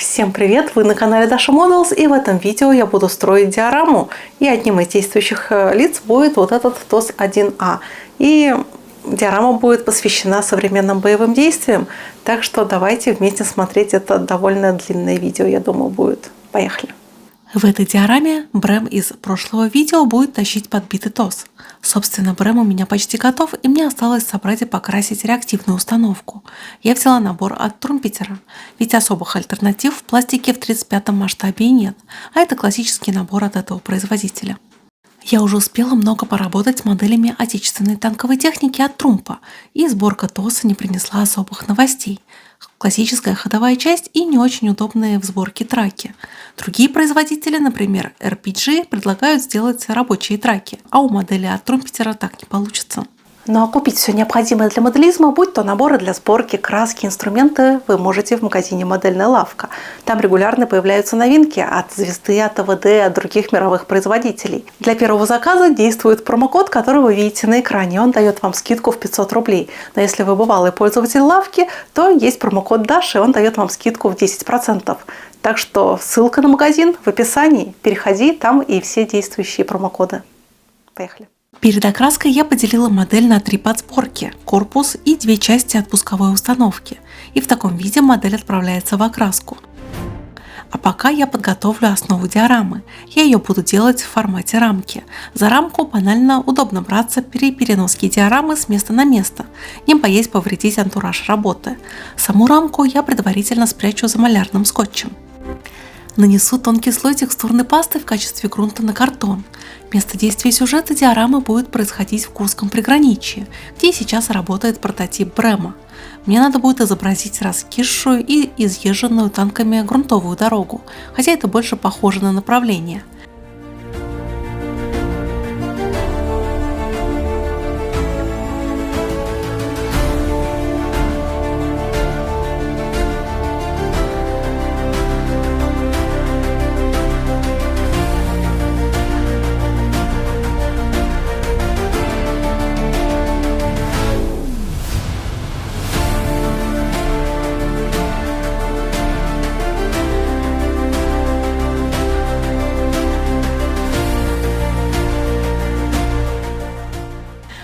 Всем привет! Вы на канале Dasha Models, и в этом видео я буду строить диораму. И одним из действующих лиц будет вот этот TOS-1A. И диорама будет посвящена современным боевым действиям. Так что давайте вместе смотреть это довольно длинное видео, я думаю, будет. Поехали! В этой диораме Брэм из прошлого видео будет тащить подбитый ТОС. Собственно, Брэм у меня почти готов, и мне осталось собрать и покрасить реактивную установку. Я взяла набор от Трумпетера, ведь особых альтернатив в пластике в 35-м масштабе и нет, а это классический набор от этого производителя. Я уже успела много поработать с моделями отечественной танковой техники от Трумпа, и сборка ТОСа не принесла особых новостей. Классическая ходовая часть и не очень удобные в сборке траки. Другие производители, например RPG, предлагают сделать рабочие траки, а у модели от Трумпетера так не получится. Ну а купить все необходимое для моделизма, будь то наборы для сборки, краски, инструменты, вы можете в магазине «Модельная лавка». Там регулярно появляются новинки от Звезды, от АВД, от других мировых производителей. Для первого заказа действует промокод, который вы видите на экране. Он дает вам скидку в 500 рублей. Но если вы бывалый пользователь лавки, то есть промокод Dasha, и он дает вам скидку в 10%. Так что ссылка на магазин в описании. Переходи, там и все действующие промокоды. Поехали. Перед окраской я поделила модель на 3 подсборки – корпус и 2 части от пусковой установки. И в таком виде модель отправляется в окраску. А пока я подготовлю основу диорамы. Я ее буду делать в формате рамки. За рамку банально удобно браться при переноске диорамы с места на место, не боясь повредить антураж работы. Саму рамку я предварительно спрячу за малярным скотчем. Нанесу тонкий слой текстурной пасты в качестве грунта на картон. Место действия сюжета диорамы будет происходить в Курском приграничье, где сейчас работает прототип Брэма. Мне надо будет изобразить раскисшую и изъезженную танками грунтовую дорогу, хотя это больше похоже на направление.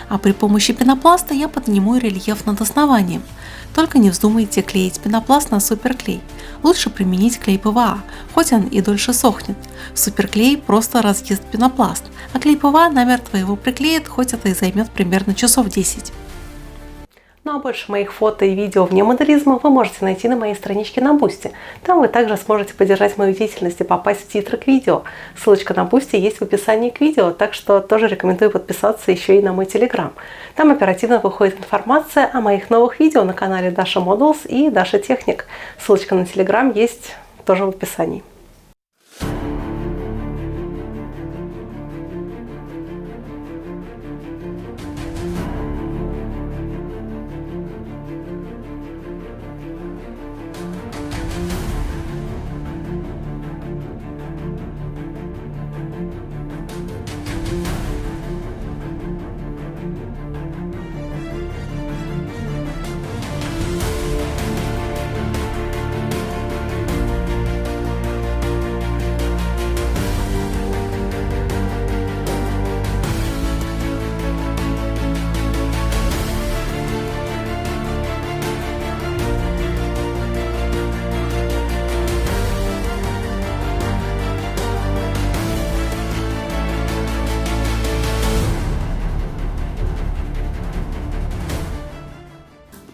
А при помощи пенопласта я подниму рельеф над основанием. Только не вздумайте клеить пенопласт на суперклей. Лучше применить клей ПВА, хоть он и дольше сохнет. Суперклей просто разъест пенопласт, а клей ПВА намертво его приклеит, хоть это и займет примерно часов 10. Ну а больше моих фото и видео вне моделизма вы можете найти на моей страничке на Boosty. Там вы также сможете поддержать мою деятельность и попасть в титры к видео. Ссылочка на Boosty есть в описании к видео, так что тоже рекомендую подписаться еще и на мой Telegram. Там оперативно выходит информация о моих новых видео на канале Dasha Models и Dasha Technic. Ссылочка на Telegram есть тоже в описании.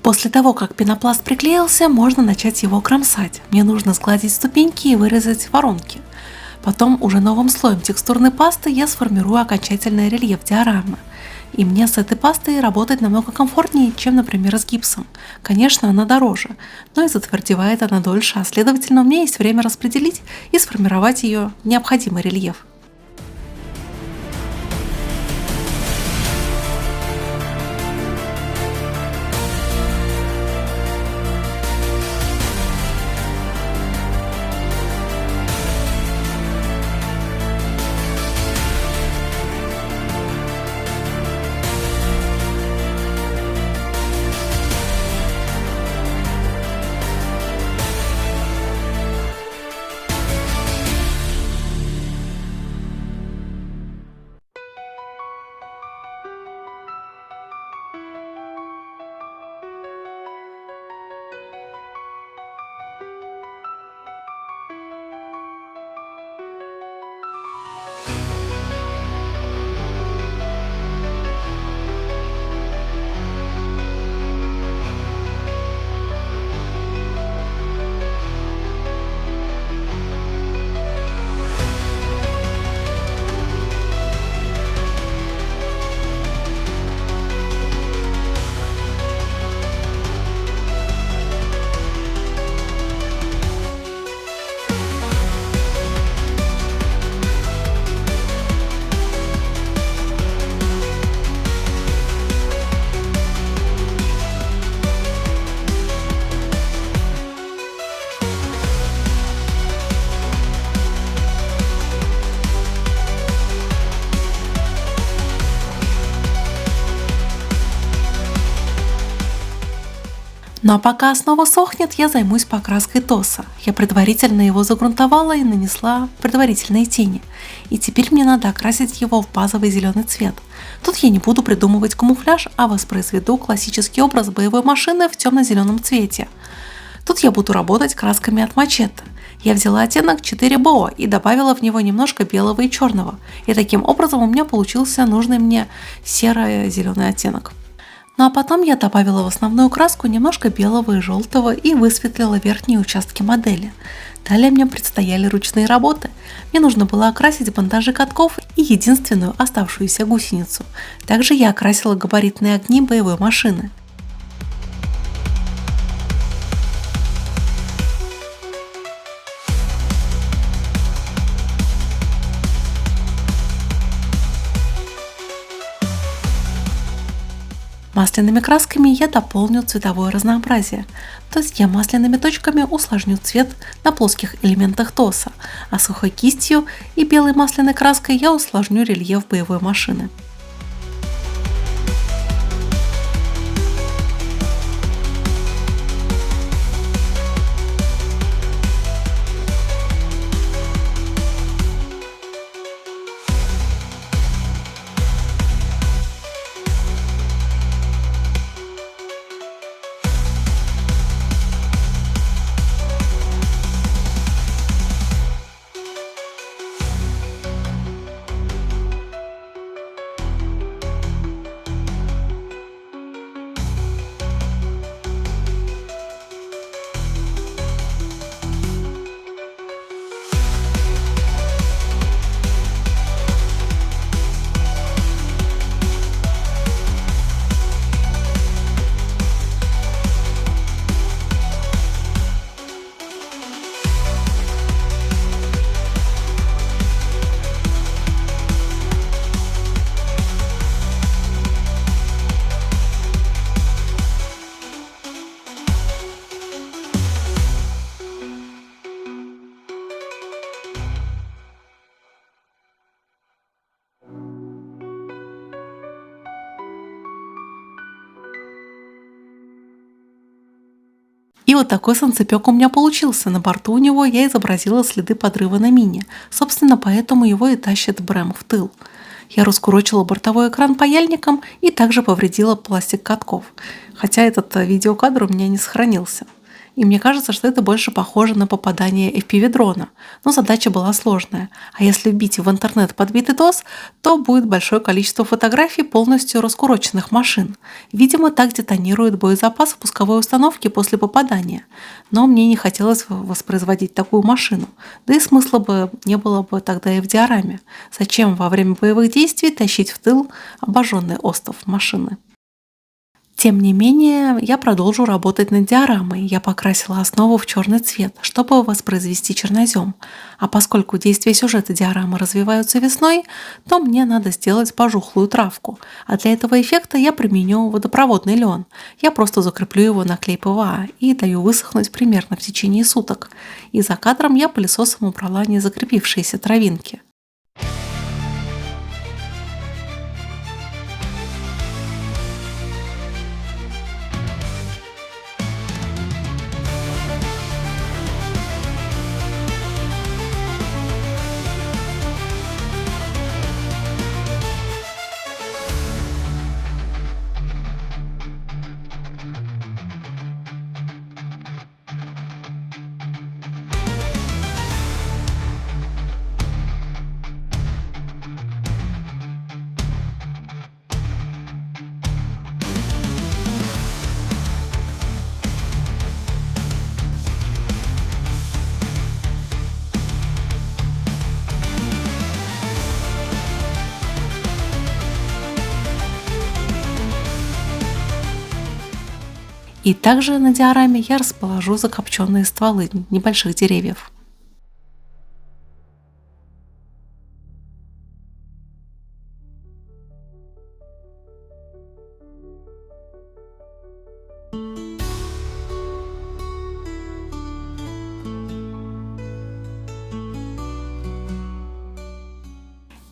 После того, как пенопласт приклеился, можно начать его кромсать. Мне нужно сгладить ступеньки и вырезать воронки. Потом уже новым слоем текстурной пасты я сформирую окончательный рельеф диорамы. И мне с этой пастой работать намного комфортнее, чем, например, с гипсом. Конечно, она дороже, но и затвердевает она дольше, а следовательно, у меня есть время распределить и сформировать ее необходимый рельеф. Ну а пока основа сохнет, я займусь покраской тоса. Я предварительно его загрунтовала и нанесла предварительные тени. И теперь мне надо окрасить его в базовый зеленый цвет. Тут я не буду придумывать камуфляж, а воспроизведу классический образ боевой машины в темно-зеленом цвете. Тут я буду работать красками от Мачете. Я взяла оттенок 4BO и добавила в него немножко белого и черного. И таким образом у меня получился нужный мне серо-зеленый оттенок. Ну а потом я добавила в основную краску немножко белого и желтого и высветлила верхние участки модели. Далее мне предстояли ручные работы. Мне нужно было окрасить бандажи катков и единственную оставшуюся гусеницу. Также я окрасила габаритные огни боевой машины. Масляными красками я дополню цветовое разнообразие, то есть я масляными точками усложню цвет на плоских элементах тоса, а сухой кистью и белой масляной краской я усложню рельеф боевой машины. И вот такой солнцепек у меня получился. На борту у него я изобразила следы подрыва на мине. Собственно, поэтому его и тащит Брэм в тыл. Я раскурочила бортовой экран паяльником и также повредила пластик катков. Хотя этот видеокадр у меня не сохранился. И мне кажется, что это больше похоже на попадание FPV-дрона. Но задача была сложная. А если вбить в интернет подбитый ТОС, то будет большое количество фотографий полностью раскуроченных машин. Видимо, так детонирует боезапас в пусковой установке после попадания. Но мне не хотелось воспроизводить такую машину. Да и смысла бы не было бы тогда и в диораме. Зачем во время боевых действий тащить в тыл обожженный остов машины? Тем не менее, я продолжу работать над диорамой. Я покрасила основу в черный цвет, чтобы воспроизвести чернозем. А поскольку действия сюжета диорамы развиваются весной, то мне надо сделать пожухлую травку. А для этого эффекта я применю водопроводный лен. Я просто закреплю его на клей ПВА и даю высохнуть примерно в течение суток. И за кадром я пылесосом убрала незакрепившиеся травинки. И также на диораме я расположу закопченные стволы небольших деревьев.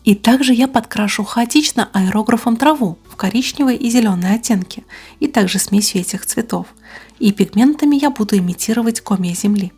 И также я подкрашу хаотично аэрографом траву в коричневые и зеленые оттенки, и также смесью этих цветов. И пигментами я буду имитировать комья земли.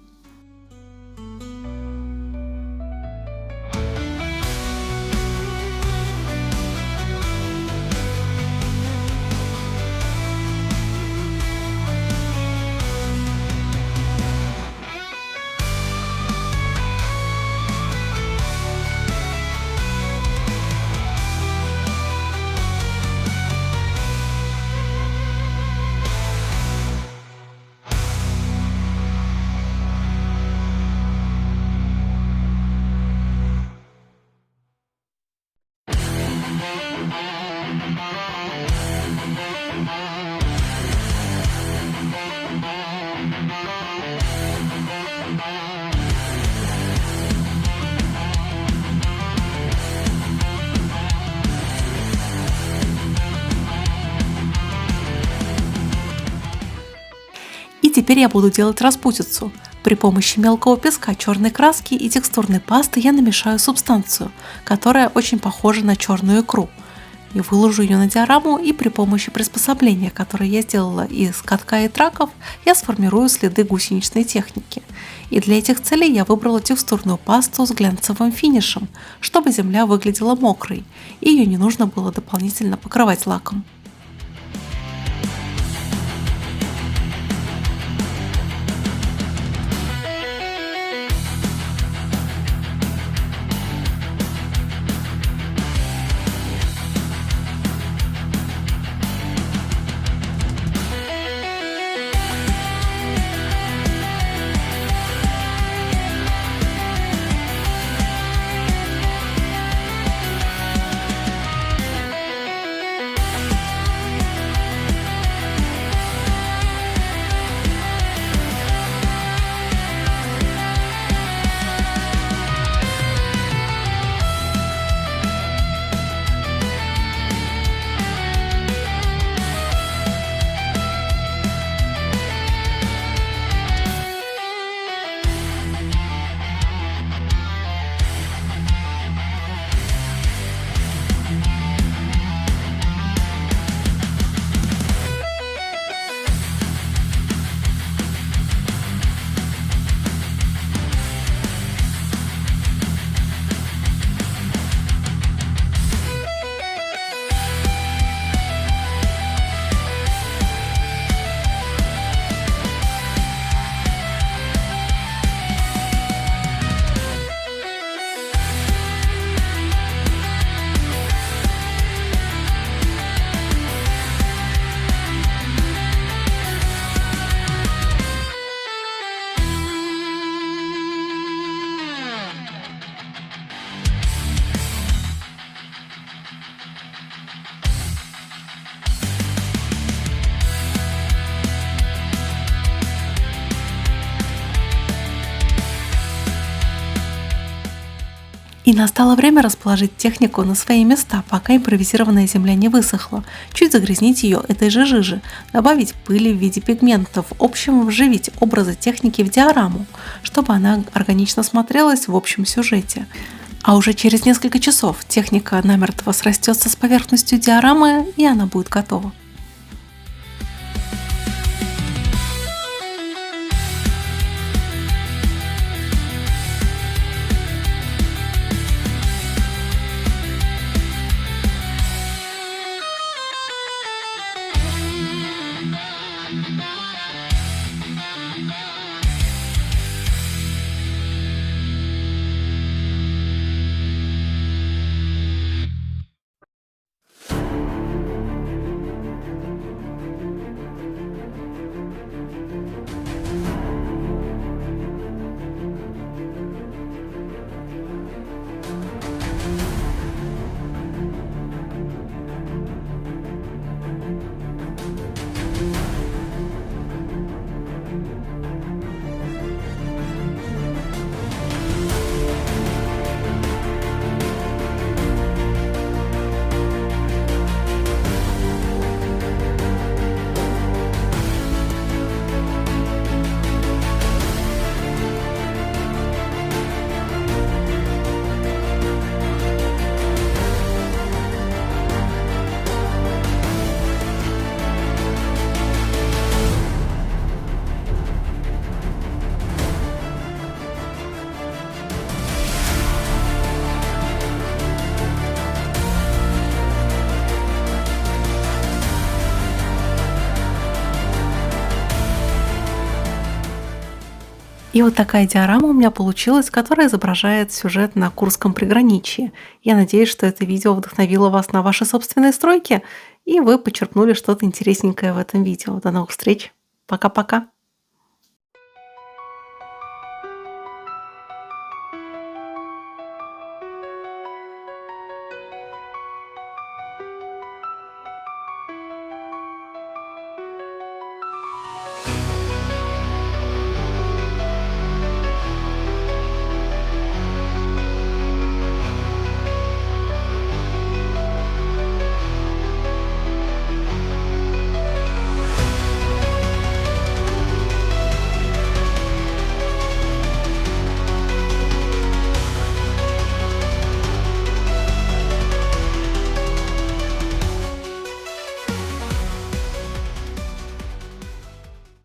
И теперь я буду делать распутицу. При помощи мелкого песка, черной краски и текстурной пасты я намешаю субстанцию, которая очень похожа на черную икру. И выложу ее на диораму, и при помощи приспособления, которое я сделала из катка и траков, я сформирую следы гусеничной техники. И для этих целей я выбрала текстурную пасту с глянцевым финишем, чтобы земля выглядела мокрой, и ее не нужно было дополнительно покрывать лаком. И настало время расположить технику на свои места, пока импровизированная земля не высохла. Чуть загрязнить ее этой же жижи, добавить пыли в виде пигментов, в общем вживить образы техники в диораму, чтобы она органично смотрелась в общем сюжете. А уже через несколько часов техника намертво срастется с поверхностью диорамы, и она будет готова. И вот такая диорама у меня получилась, которая изображает сюжет на Курском приграничье. Я надеюсь, что это видео вдохновило вас на ваши собственные стройки, и вы почерпнули что-то интересненькое в этом видео. До новых встреч. Пока-пока.